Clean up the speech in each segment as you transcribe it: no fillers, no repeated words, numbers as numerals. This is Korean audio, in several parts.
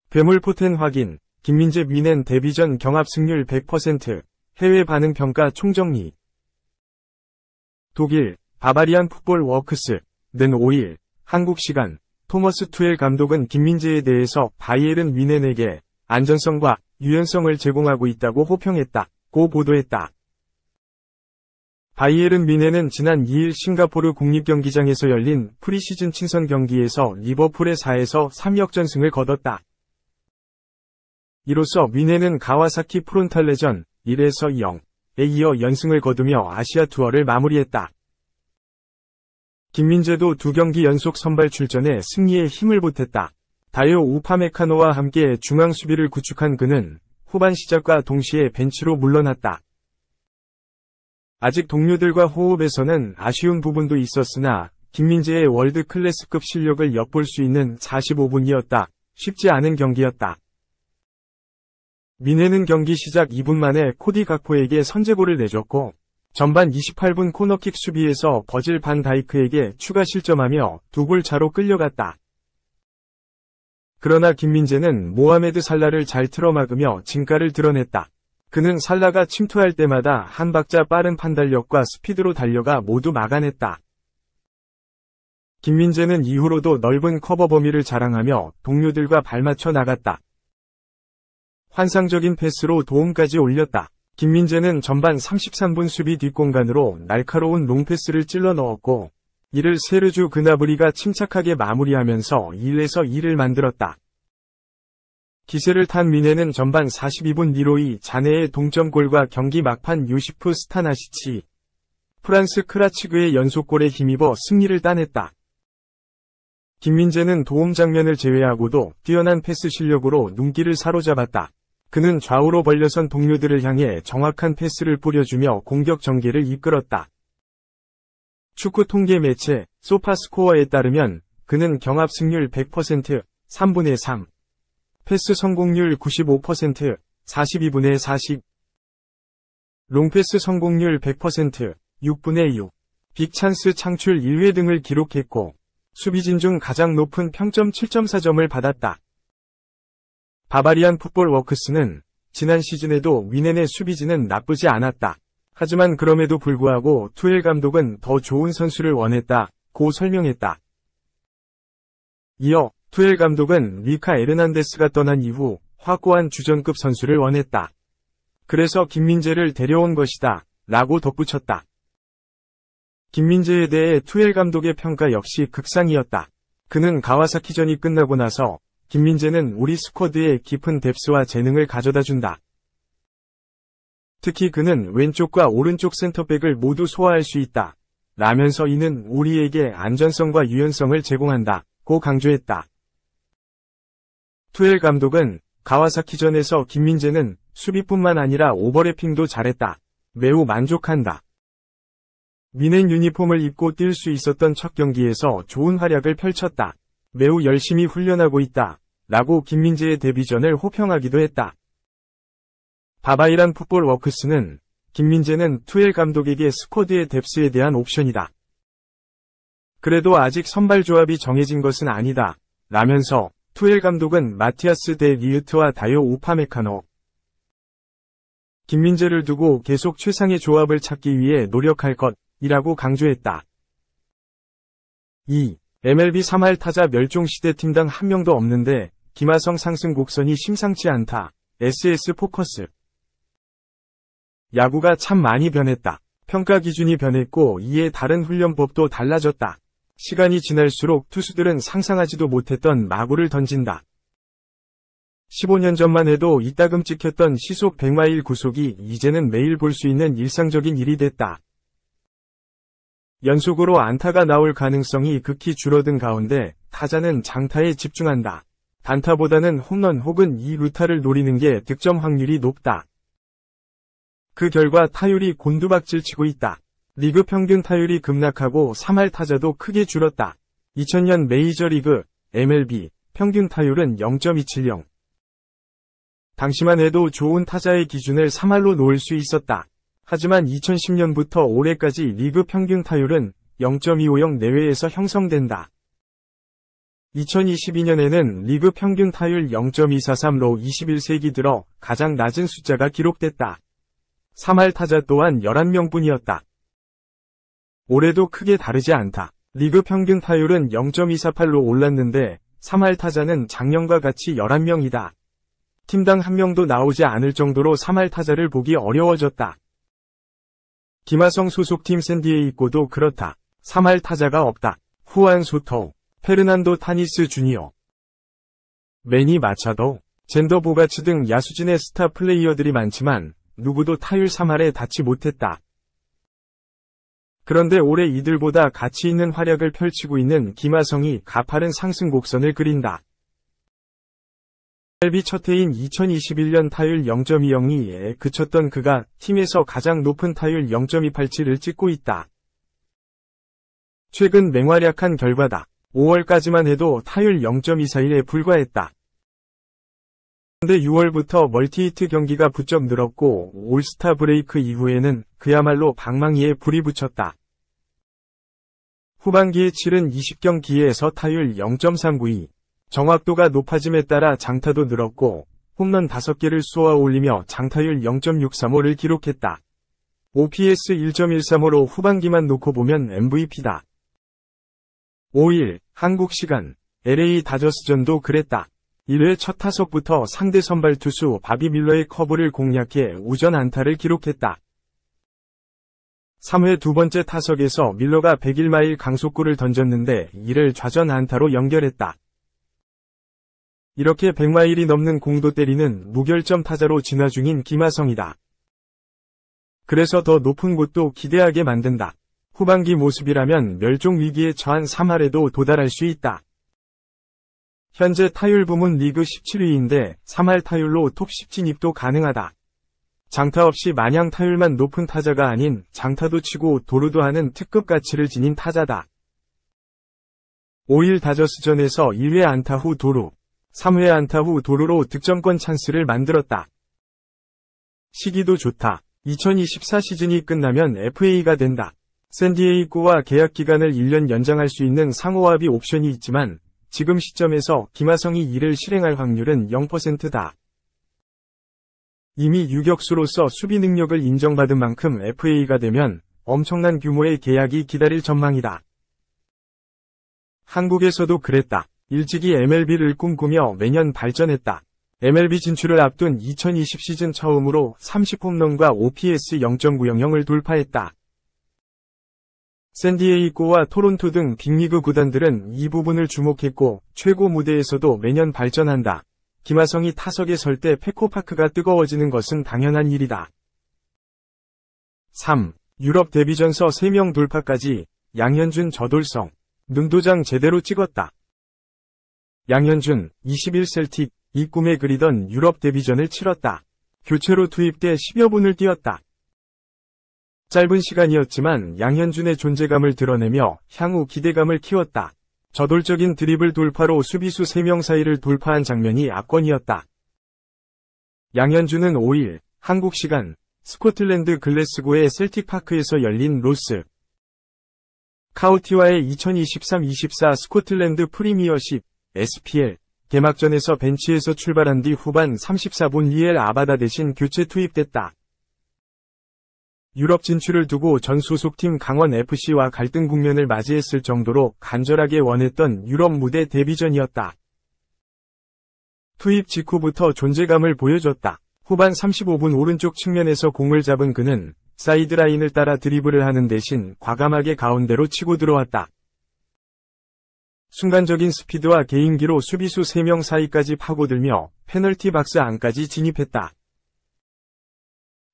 괴물포텐 확인, 김민재 위넨 데뷔전 경합 승률 100%, 해외 반응 평가 총정리. 독일, 바바리안 풋볼 워크스, 는 5일, 한국 시간, 토머스 투엘 감독은 김민재에 대해서 바이에른 뮌헨에게 안전성과 유연성을 제공하고 있다고 호평했다고 보도했다. 바이에른 뮌헨은 지난 2일 싱가포르 국립경기장에서 열린 프리시즌 친선 경기에서 리버풀의 4에서 3 역전승을 거뒀다. 이로써 뮌헨은 가와사키 프론탈레전 1에서 0에 이어 연승을 거두며 아시아 투어를 마무리했다. 김민재도 2경기 연속 선발 출전해 승리에 힘을 보탰다. 다요 우파메카노와 함께 중앙 수비를 구축한 그는 후반 시작과 동시에 벤치로 물러났다. 아직 동료들과 호흡에서는 아쉬운 부분도 있었으나 김민재의 월드 클래스급 실력을 엿볼 수 있는 45분이었다. 쉽지 않은 경기였다. 뮌헨은 경기 시작 2분 만에 코디 각포에게 선제골을 내줬고 전반 28분 코너킥 수비에서 버질 반 다이크에게 추가 실점하며 2골 차로 끌려갔다. 그러나 김민재는 모하메드 살라를 잘 틀어막으며 진가를 드러냈다. 그는 살라가 침투할 때마다 한 박자 빠른 판단력과 스피드로 달려가 모두 막아냈다. 김민재는 이후로도 넓은 커버 범위를 자랑하며 동료들과 발맞춰 나갔다. 환상적인 패스로 도움까지 올렸다. 김민재는 전반 33분 수비 뒷공간으로 날카로운 롱패스를 찔러 넣었고 이를 세르주 그나브리가 침착하게 마무리하면서 1에서 2를 만들었다. 기세를 탄 뮌헨은 전반 42분 리로이 자네의 동점골과 경기 막판 요시프 스타나시치, 프란스 크라치그의 연속골에 힘입어 승리를 따냈다. 김민재는 도움 장면을 제외하고도 뛰어난 패스 실력으로 눈길을 사로잡았다. 그는 좌우로 벌려선 동료들을 향해 정확한 패스를 뿌려주며 공격 전개를 이끌었다. 축구 통계 매체 소파스코어에 따르면 그는 경합 승률 100%, 3분의 3, 패스 성공률 95%, 42분의 40, 롱패스 성공률 100%, 6분의 6, 빅찬스 창출 1회 등을 기록했고 수비진 중 가장 높은 평점 7.4점을 받았다. 바바리안 풋볼 워크스는 지난 시즌에도 뮌헨의 수비진은 나쁘지 않았다. 하지만 그럼에도 불구하고 투엘 감독은 더 좋은 선수를 원했다고 설명했다. 이어 투엘 감독은 리카 에르난데스가 떠난 이후 확고한 주전급 선수를 원했다. 그래서 김민재를 데려온 것이다. 라고 덧붙였다. 김민재에 대해 투엘 감독의 평가 역시 극상이었다. 그는 가와사키전이 끝나고 나서 김민재는 우리 스쿼드에 깊은 뎁스와 재능을 가져다준다. 특히 그는 왼쪽과 오른쪽 센터백을 모두 소화할 수 있다. 라면서 이는 우리에게 안전성과 유연성을 제공한다. 고 강조했다. 투엘 감독은 가와사키전에서 김민재는 수비뿐만 아니라 오버래핑도 잘했다. 매우 만족한다. 뮌헨 유니폼을 입고 뛸 수 있었던 첫 경기에서 좋은 활약을 펼쳤다. 매우 열심히 훈련하고 있다. 라고 김민재의 데뷔전을 호평하기도 했다. 바바이란 풋볼 워크스는 김민재는 투엘 감독에게 스쿼드의 뎁스에 대한 옵션이다. 그래도 아직 선발 조합이 정해진 것은 아니다. 라면서 투엘 감독은 마티아스 데 리으트와 다요 우파메카노, 김민재를 두고 계속 최상의 조합을 찾기 위해 노력할 것이라고 강조했다. 2. MLB 3할 타자 멸종시대 팀당 한 명도 없는데 김하성 상승 곡선이 심상치 않다. SS 포커스. 야구가 참 많이 변했다. 평가 기준이 변했고 이에 다른 훈련법도 달라졌다. 시간이 지날수록 투수들은 상상하지도 못했던 마구를 던진다. 15년 전만 해도 이따금 찍혔던 시속 100마일 구속이 이제는 매일 볼 수 있는 일상적인 일이 됐다. 연속으로 안타가 나올 가능성이 극히 줄어든 가운데 타자는 장타에 집중한다. 단타보다는 홈런 혹은 2루타를 노리는 게 득점 확률이 높다. 그 결과 타율이 곤두박질치고 있다. 리그 평균 타율이 급락하고 3할 타자도 크게 줄었다. 2000년 메이저리그 MLB 평균 타율은 0.270. 당시만 해도 좋은 타자의 기준을 3할로 놓을 수 있었다. 하지만 2010년부터 올해까지 리그 평균 타율은 0.250 내외에서 형성된다. 2022년에는 리그 평균 타율 0.243로 21세기 들어 가장 낮은 숫자가 기록됐다. 3할 타자 또한 11명뿐이었다. 올해도 크게 다르지 않다. 리그 평균 타율은 0.248로 올랐는데 3할 타자는 작년과 같이 11명이다. 팀당 한 명도 나오지 않을 정도로 3할 타자를 보기 어려워졌다. 김하성 소속팀 샌디에이고도 그렇다. 3할 타자가 없다. 후안 소토, 페르난도 타니스 주니어, 매니 마차도, 젠더 보가츠 등 야수진의 스타 플레이어들이 많지만 누구도 타율 3할에 닿지 못했다. 그런데 올해 이들보다 가치 있는 활약을 펼치고 있는 김하성이 가파른 상승 곡선을 그린다. MLB 첫 해인 2021년 타율 0.202에 그쳤던 그가 팀에서 가장 높은 타율 0.287을 찍고 있다. 최근 맹활약한 결과다. 5월까지만 해도 타율 0.241에 불과했다. 그런데 6월부터 멀티히트 경기가 부쩍 늘었고 올스타 브레이크 이후에는 그야말로 방망이에 불이 붙였다. 후반기에 치른 20경기에서 타율 0.392, 정확도가 높아짐에 따라 장타도 늘었고 홈런 5개를 쏘아 올리며 장타율 0.635를 기록했다. OPS 1.135로 후반기만 놓고 보면 MVP다. 5일 한국 시간 LA 다저스전도 그랬다. 1회 첫 타석부터 상대 선발 투수 바비 밀러의 커브를 공략해 우전 안타를 기록했다. 3회 두 번째 타석에서 밀러가 101마일 강속구를 던졌는데 이를 좌전 안타로 연결했다. 이렇게 100마일이 넘는 공도 때리는 무결점 타자로 진화 중인 김하성이다. 그래서 더 높은 곳도 기대하게 만든다. 후반기 모습이라면 멸종 위기에 처한 3할에도 도달할 수 있다. 현재 타율 부문 리그 17위인데 3할 타율로 톱 10 진입도 가능하다. 장타 없이 마냥 타율만 높은 타자가 아닌 장타도 치고 도루도 하는 특급 가치를 지닌 타자다. 5일 다저스전에서 1회 안타 후 도루, 3회 안타 후 도루로 득점권 찬스를 만들었다. 시기도 좋다. 2024 시즌이 끝나면 FA가 된다. 샌디에이고와 계약 기간을 1년 연장할 수 있는 상호합의 옵션이 있지만 지금 시점에서 김하성이 이를 실행할 확률은 0%다. 이미 유격수로서 수비 능력을 인정받은 만큼 FA가 되면 엄청난 규모의 계약이 기다릴 전망이다. 한국에서도 그랬다. 일찍이 MLB를 꿈꾸며 매년 발전했다. MLB 진출을 앞둔 2020 시즌 처음으로 30홈런과 OPS 0.900을 돌파했다. 샌디에이고와 토론토 등 빅리그 구단들은 이 부분을 주목했고 최고 무대에서도 매년 발전한다. 김하성이 타석에 설 때 페코파크가 뜨거워지는 것은 당연한 일이다. 3. 유럽 데뷔전서 3명 돌파까지 양현준 저돌성. 눈도장 제대로 찍었다. 양현준, 21 셀틱, 이 꿈에 그리던 유럽 데뷔전을 치렀다. 교체로 투입돼 10여 분을 뛰었다. 짧은 시간이었지만 양현준의 존재감을 드러내며 향후 기대감을 키웠다. 저돌적인 드리블 돌파로 수비수 3명 사이를 돌파한 장면이 압권이었다. 양현준은 5일 한국 시간 스코틀랜드 글래스고의 셀틱파크에서 열린 로스 카우티와의 2023-24 스코틀랜드 프리미어십 SPL 개막전에서 벤치에서 출발한 뒤 후반 34분 리엘 아바다 대신 교체 투입됐다. 유럽 진출을 두고 전 소속팀 강원FC와 갈등 국면을 맞이했을 정도로 간절하게 원했던 유럽 무대 데뷔전이었다. 투입 직후부터 존재감을 보여줬다. 후반 35분 오른쪽 측면에서 공을 잡은 그는 사이드라인을 따라 드리블을 하는 대신 과감하게 가운데로 치고 들어왔다. 순간적인 스피드와 개인기로 수비수 3명 사이까지 파고들며 페널티 박스 안까지 진입했다.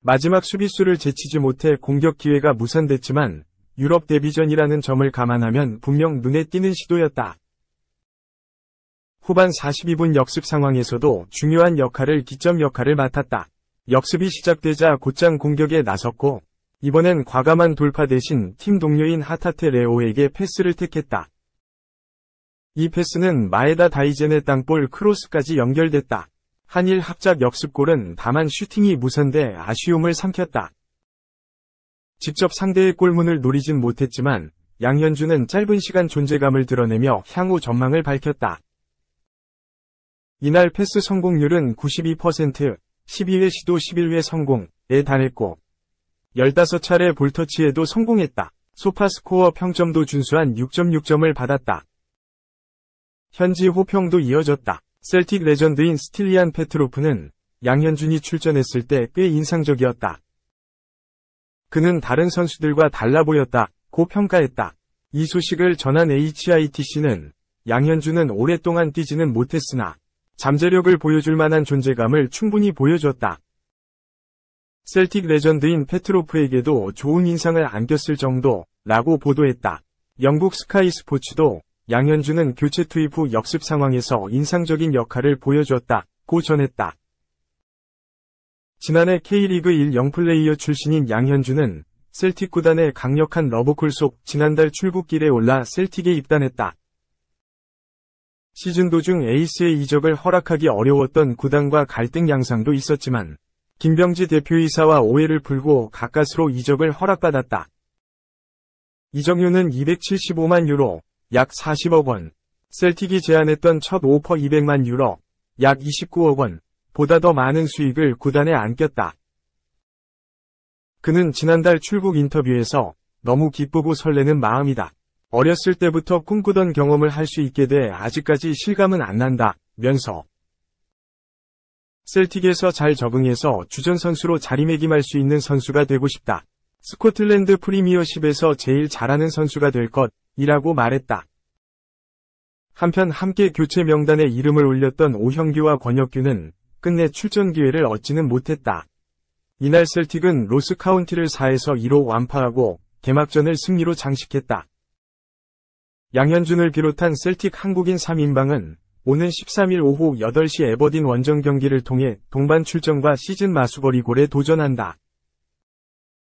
마지막 수비수를 제치지 못해 공격 기회가 무산됐지만 유럽 데뷔전이라는 점을 감안하면 분명 눈에 띄는 시도였다. 후반 42분 역습 상황에서도 중요한 기점 역할을 맡았다. 역습이 시작되자 곧장 공격에 나섰고 이번엔 과감한 돌파 대신 팀 동료인 하타테 레오에게 패스를 택했다. 이 패스는 마에다 다이젠의 땅볼 크로스까지 연결됐다. 한일 합작 역습골은 다만 슈팅이 무산돼 아쉬움을 삼켰다. 직접 상대의 골문을 노리진 못했지만 양현준은 짧은 시간 존재감을 드러내며 향후 전망을 밝혔다. 이날 패스 성공률은 92%, 12회 시도 11회 성공에 달했고 15차례 볼터치에도 성공했다. 소파스코어 평점도 준수한 6.6점을 받았다. 현지 호평도 이어졌다. 셀틱 레전드인 스틸리안 페트로프는 양현준이 출전했을 때 꽤 인상적이었다. 그는 다른 선수들과 달라 보였다고 평가했다. 이 소식을 전한 HITC는 양현준은 오랫동안 뛰지는 못했으나 잠재력을 보여줄 만한 존재감을 충분히 보여줬다. 셀틱 레전드인 페트로프에게도 좋은 인상을 안겼을 정도라고 보도했다. 영국 스카이 스포츠도 양현준은 교체 투입 후 역습 상황에서 인상적인 역할을 보여줬다고 전했다. 지난해 K리그 1 영플레이어 출신인 양현준은 셀틱 구단의 강력한 러브콜 속 지난달 출국길에 올라 셀틱에 입단했다. 시즌 도중 에이스의 이적을 허락하기 어려웠던 구단과 갈등 양상도 있었지만 김병지 대표이사와 오해를 풀고 가까스로 이적을 허락받았다. 이적료는 275만 유로, 약 40억 원, 셀틱이 제안했던 첫 오퍼 200만 유로, 약 29억 원, 보다 더 많은 수익을 구단에 안겼다. 그는 지난달 출국 인터뷰에서 너무 기쁘고 설레는 마음이다. 어렸을 때부터 꿈꾸던 경험을 할 수 있게 돼 아직까지 실감은 안 난다 면서 셀틱에서 잘 적응해서 주전 선수로 자리매김할 수 있는 선수가 되고 싶다. 스코틀랜드 프리미어십에서 제일 잘하는 선수가 될 것이라고 말했다. 한편 함께 교체 명단에 이름을 올렸던 오형규와 권혁규는 끝내 출전 기회를 얻지는 못했다. 이날 셀틱은 로스 카운티를 4에서 2로 완파하고 개막전을 승리로 장식했다. 양현준을 비롯한 셀틱 한국인 3인방은 오는 13일 오후 8시 에버딘 원정 경기를 통해 동반 출전과 시즌 마수거리 골에 도전한다.